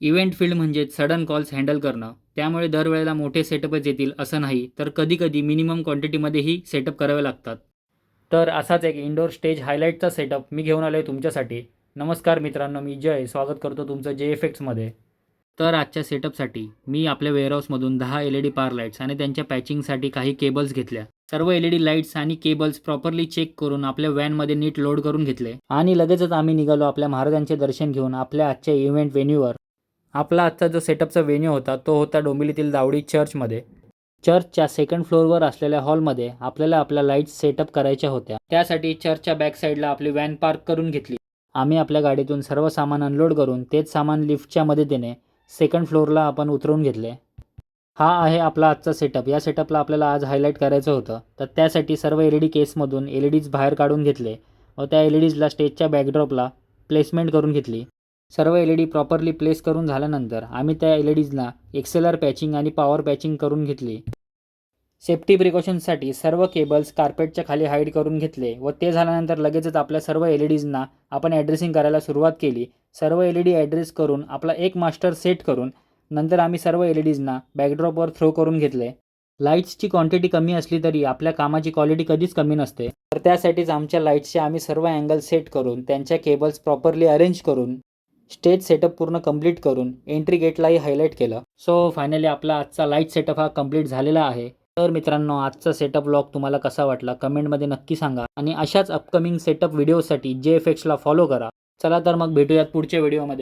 Event field म्हणजे sudden calls handle करणं. त्यामुळे दरवेळेला मोठे सेटअपच येतील असं नाही, तर कधीकधी मिनिमम क्वांटिटीमध्येही सेटअप करावे लागतात. तर असाच एक इंडोर स्टेज हायलाईटचा सेटअप मी घेऊन आलो आहे तुमच्यासाठी. नमस्कार मित्रांनो, मी जय स्वागत करतो तुमचं JFXमध्ये. तर आजच्या सेटअपसाठी मी आपल्या वेअरहाऊसमधून 10 LED पावर लाईट्स आणि त्यांच्या पॅचिंगसाठी काही केबल्स घेतल्या. सर्व LED लाईट्स आणि केबल्स प्रॉपरली चेक करून आपल्या व्हॅनमध्ये नीट लोड करून घेतले आणि लगेचच आम्ही निघालो आपल्या महाराजांचे दर्शन घेऊन आपल्या आजच्या इव्हेंट व्हेन्यूवर. आपला आजचा जो सेटअपचा व्हेन्यू होता तो होता डोंबिवलीतील दावडी चर्चमध्ये. चर्चच्या सेकंड फ्लोअरवर असलेल्या हॉलमध्ये आपल्याला आपल्या लाईट्स सेटअप करायच्या होत्या. त्यासाठी चर्चच्या बॅक साईडला आपली व्हॅन पार्क करून घेतली. आम्ही आपल्या गाडीतून सर्व सामान अनलोड करून तेच सामान लिफ्टच्या मदतीने सेकंड फ्लोअरला आपण उतरवून घेतले. हा आहे आपला आजचा सेटअप. या सेटअपला आपल्याला आज हायलाईट करायचं होतं, तर त्यासाठी सर्व LED केसमधून LEDज बाहेर काढून घेतले व त्या LEDजला स्टेजच्या बॅकड्रॉपला प्लेसमेंट करून घेतली. सर्व LED प्रॉपरली प्लेस करून झाल्यानंतर आम्ही त्या LEDजला XLR पॅचिंग आणि पॉवर पॅचिंग करून घेतली. सेफ्टी प्रिकॉशन्ससाठी सर्व केबल्स कार्पेटच्या खाली हाईड करून घेतले व ते झाल्यानंतर लगेचच आपल्या सर्व LEDजना आपण ॲड्रेसिंग करायला सुरुवात केली. सर्व LED ॲड्रेस करून आपला एक मास्टर सेट करून नंतर आम्ही सर्व LEDजना बॅकड्रॉपवर थ्रो करून घेतले. लाईट्सची क्वांटिटी कमी असली तरी आपल्या कामाची क्वालिटी कधीच कमी नसते. तर त्यासाठीच आमच्या लाईट्सचे आम्ही सर्व अँगल सेट करून त्यांच्या केबल्स प्रॉपरली अरेंज करून स्टेज सेटअप पूर्ण कंप्लीट करून एंट्री गेटलाही हायलाईट केलं. सो फायनली आपला आजचा लाईट सेटअप हा कंप्लीट झालेला आहे. तर मित्रांनो, आजचा सेटअप व्लॉग तुम्हाला कसा वाटला कमेंटमध्ये नक्की सांगा आणि अशाच अपकमिंग सेटअप व्हिडिओसाठी JFXला फॉलो करा. चला तर मग भेटूयात पुढच्या व्हिडिओमध्ये.